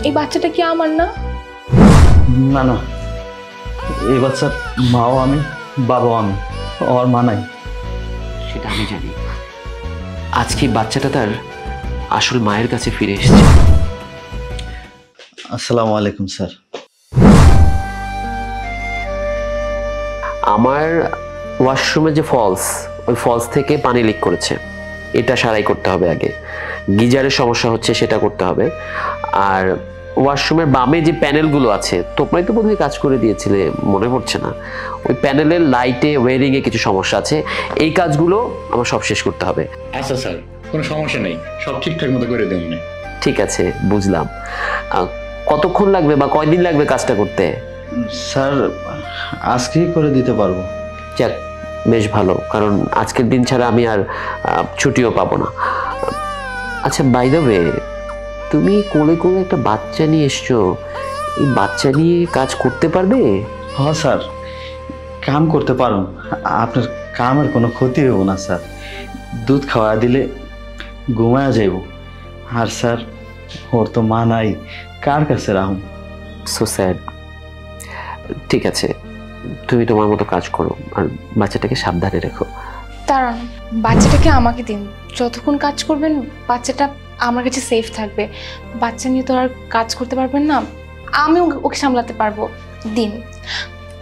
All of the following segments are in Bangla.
এই বাচ্চাটা কি আমার না? না না, এই বাচ্চার মাও আমি, বাবাও আমি, ওর মা নাই। সেটা আমি জানি। আজকে বাচ্চাটা তার আসল মায়ের কাছে ফিরে এসেছে। আসসালামু আলাইকুম স্যার। আমার ওয়াশরুমে যে ফলস, ওই ফলস থেকে পানি লিক করেছে, এটা সারাই করতে হবে আগে। গিজারের সমস্যা হচ্ছে, সেটা করতে হবে। আর ওয়াশরুমের বামে যে প্যানেলগুলো আছে, তোমরাই তো বোধহয় কাজ করে দিয়েছিলে, মনে পড়ছে না, ওই প্যানেলের লাইটে ওয়্যারিংয়ে কিছু সমস্যা আছে। এই কাজগুলো আমার সব শেষ করতে হবে। আচ্ছা স্যার, কোনো সমস্যা নেই, সব ঠিকঠাক মতো করে দেবেন। ঠিক আছে, বুঝলাম। কতক্ষণ লাগবে বা কয়দিন লাগবে কাজটা করতে? স্যার আজকেই করে দিতে পারবো। যাক, বেশ ভালো, কারণ আজকের দিন ছাড়া আমি আর ছুটিও পাবো না। আচ্ছা, বাই দ্য ওয়ে, তুমি কোলে করে একটা বাচ্চা নিয়ে এসছো, এই বাচ্চা নিয়ে কাজ করতে পারবে? হ্যাঁ স্যার, কাম করতে পারুন, আপনার কামের কোনো ক্ষতি হবো না স্যার। দুধ খাওয়া দিলে ঘুমায়া যাইব। আর স্যার, ওর তো মা নাই, কার কাছে রাখুন? So sad. ঠিক আছে, তুমি তোমার মতো কাজ করো, আর বাচ্চাটাকে সাবধানে রেখো। দাঁড়ান, বাচ্চাটাকে আমাকে দিন। যতক্ষণ কাজ করবেন বাচ্চাটা আমার কাছে সেফ থাকবে। বাচ্চা নিয়ে তো আর কাজ করতে পারবেন না, আমি ওকে সামলাতে পারবো। দিন,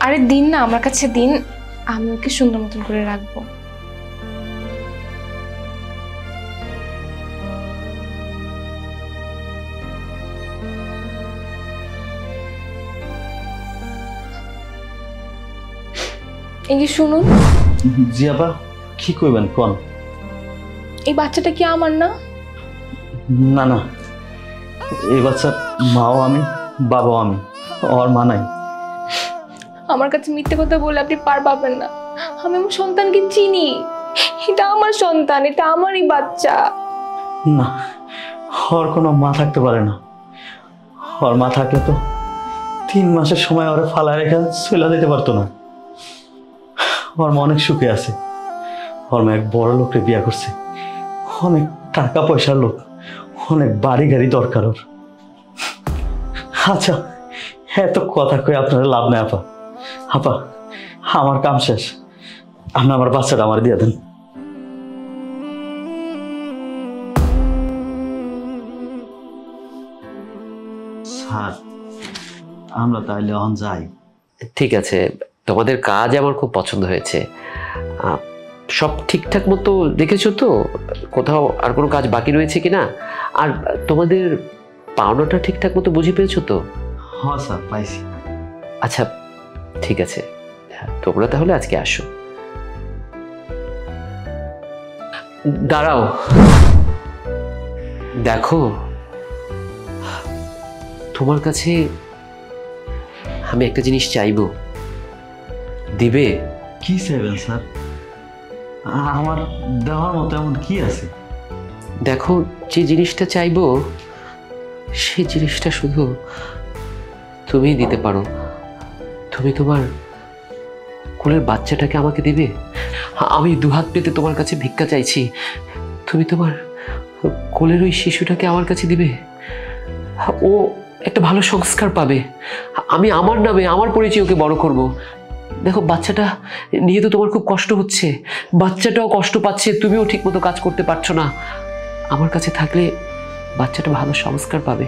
আরে দিন না, আমার কাছে দিন, আমি ওকে সুন্দর মতন করে রাখবো। এই যে শুনুন। জি আপা, কি কইবেন কোন? এই বাচ্চাটা কি আমার না? না না, এই বাচ্চার মাও আমি, বাবাও আমি, ওর মা নাই। আমার কাছে মিথ্যে কথা বলে আপনি পার পাবেন না। আমি আমার সন্তানকে চিনি, এটা আমার সন্তান, এটা আমারই বাচ্চা। না, ওর কোনো মা থাকতে পারে না। ওর মা থাকলে তো 3 মাসের সময় ওরা ফালায় রেখে চলে যেতে পারতো না। ওর মা অনেক সুখে আছে। ওর মা এক বড় লোককে বিয়ে করছে, অনেক টাকা পয়সার লোক, অনেক বাড়ি গাড়ি দরকার ওর। আচ্ছা, এত কথা কই আপনারা লাভ নেই আপা। আপা, আমার কাম শেষ, আপনি আমার বাচ্চাটা আমার দিয়ে দেন। স্যার, আমরা তাইলে এখন যাই। ঠিক আছে, তোমাদের কাজ আমার খুব পছন্দ হয়েছে। সব ঠিকঠাক মতো দেখেছো তো? কোথাও আর কোনো কাজ বাকি রয়েছে কিনা? আর তোমাদের পাওনাটা ঠিকঠাক মতো বুঝে পেয়েছো তো? হ্যাঁ স্যার, পাইছি। আচ্ছা, ঠিক আছে, তোমরা তাহলে আজকে আসো। দাঁড়াও, দেখো, তোমার কাছে আমি একটা জিনিস চাইবো, দিবে? কি চাইবেন স্যার? আমার দেওয়ার মতো এমন কি আছে? দেখো, যে জিনিসটা চাইবো সেই জিনিসটা শুধু তুমি দিতে পারো। তুমি তোমার কোলের বাচ্চাটাকে আমাকে দিবে। আমি দুহাত পেতে তোমার কাছে ভিক্ষা চাইছি, তুমি তোমার কোলের ওই শিশুটাকে আমার কাছে দিবে। ও একটা ভালো সংস্কার পাবে, আমি আমার নামে, আমার পরিচয় ওকে বড় করব। দেখো, বাচ্চাটা নিয়ে তো তোমার খুব কষ্ট হচ্ছে, বাচ্চাটাও কষ্ট পাচ্ছে, তুমিও ঠিক মতো কাজ করতে পারছো না। আমার কাছে থাকলে বাচ্চাটা ভালো সংস্কার পাবে।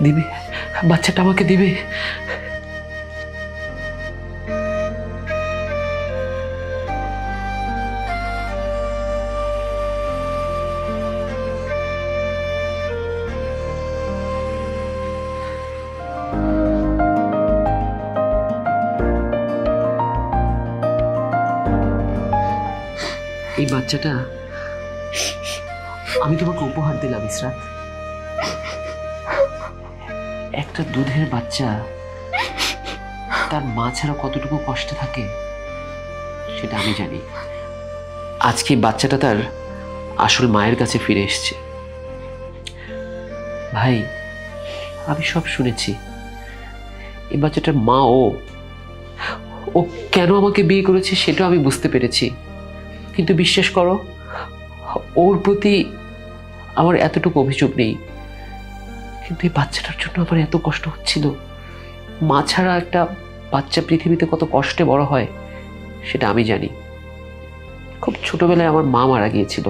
দিবে? বাচ্চাটা আমাকে দিবে? এই বাচ্চাটা আমি তোমাকে উপহার দিলাম ইসরাত। একটা দুধের বাচ্চা তার মা ছাড়া কতটুকু কষ্টে থাকে সেটা আমি জানি। আজকে বাচ্চাটা তার আসল মায়ের কাছে ফিরে এসেছে। ভাই, আমি সব শুনেছি। এই বাচ্চাটার মা ও কেন আমাকে বিয়ে করেছে সেটাও আমি বুঝতে পেরেছি। কিন্তু বিশ্বাস করো, ওর প্রতি আমার এতটুকু অভিযোগ নেই। কিন্তু এই বাচ্চাটার জন্য আমার এত কষ্ট হচ্ছিল। মা ছাড়া একটা বাচ্চা পৃথিবীতে কত কষ্টে বড় হয় সেটা আমি জানি। খুব ছোটবেলায় আমার মা মারা গিয়েছিল,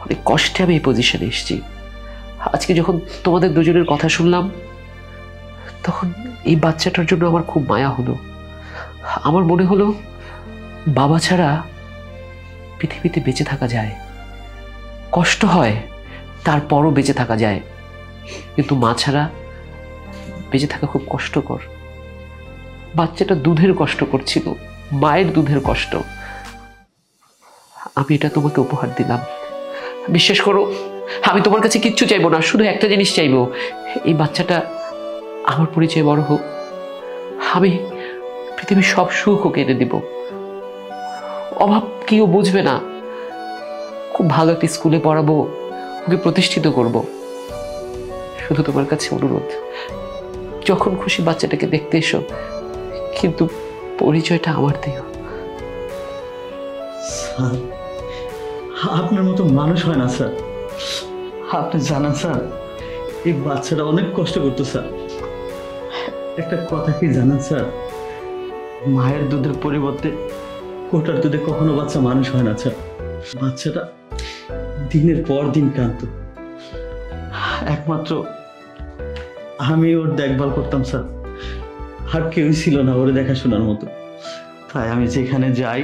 অনেক কষ্টে আমি এই পজিশনে এসেছি। আজকে যখন তোমাদের দুজনের কথা শুনলাম তখন এই বাচ্চাটার জন্য আমার খুব মায়া হলো। আমার মনে হলো বাবা ছাড়া পৃথিবীতে বেঁচে থাকা যায়, কষ্ট হয় তারপরও বেঁচে থাকা যায়, কিন্তু মা ছাড়া বেঁচে থাকা খুব কষ্টকর। বাচ্চাটা দুধের কষ্ট করছিল, মায়ের দুধের কষ্ট। আমি এটা তোমাকে উপহার দিলাম। বিশ্বাস করো, আমি তোমার কাছে কিচ্ছু চাইবো না, শুধু একটা জিনিস চাইবো, এই বাচ্চাটা আমার পরিচয় বড় হোক। আমি পৃথিবীর সব সুখ ওকে এনে দিব, অভাব কি ও বুঝবে না। খুব ভালো একটা স্কুলে পড়াবো, ওকে প্রতিষ্ঠিত করব। শুধু তোমার কাছে অনুরোধ, যখন খুশি বাচ্চাটাকে দেখতে এসো, কিন্তু পরিচয়টা আমার দিও। স্যার, আপনার মতো মানুষ হয় না স্যার। আপনি জানেন স্যার, এই বাচ্চাটা অনেক কষ্ট করতো স্যার। একটা কথা কি জানেন স্যার, মায়ের দুধের পরিবর্তে কোটার দুধে কখনো বাচ্চা মানুষ হয় না স্যার। বাচ্চাটা দিনের পর দিন কাঁদতো, একমাত্র আমি ওর দেখভাল করতাম স্যার। আর কেউই ছিল না ওরে দেখাশোনার মতো, তাই আমি যেখানে যাই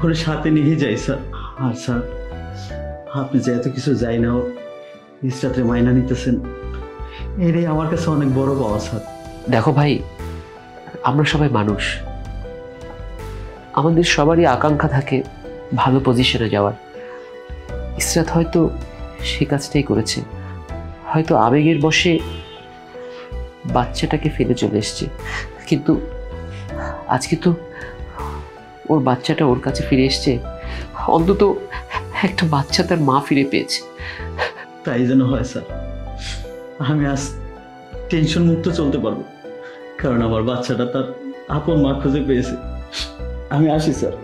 ওরে সাথে নিয়ে যাই স্যার। আর স্যার, আপনি যে এত কিছু যাই না ইসরাতে মাইনা নিতেছেন, এটাই আমার কাছে অনেক বড় পাওয়া স্যার। দেখো ভাই, আমরা সবাই মানুষ, আমাদের সবারই আকাঙ্ক্ষা থাকে ভালো পজিশনে যাওয়ার। ইসরাত হয়তো সে কাজটাই করেছে, হয়তো আবেগের বশে বাচ্চাটাকে ফেলে চলে এসছে, কিন্তু আজকে তো ওর বাচ্চাটা ওর কাছে ফিরে এসছে। অন্তত একটা বাচ্চা তার মা ফিরে পেয়েছে। তাই যেন হয় স্যার, আমি আজ টেনশন মুক্ত চলতে পারবো, কারণ আমার বাচ্চাটা তার আপন মা খুঁজে পেয়েছে। আমি আসি স্যার।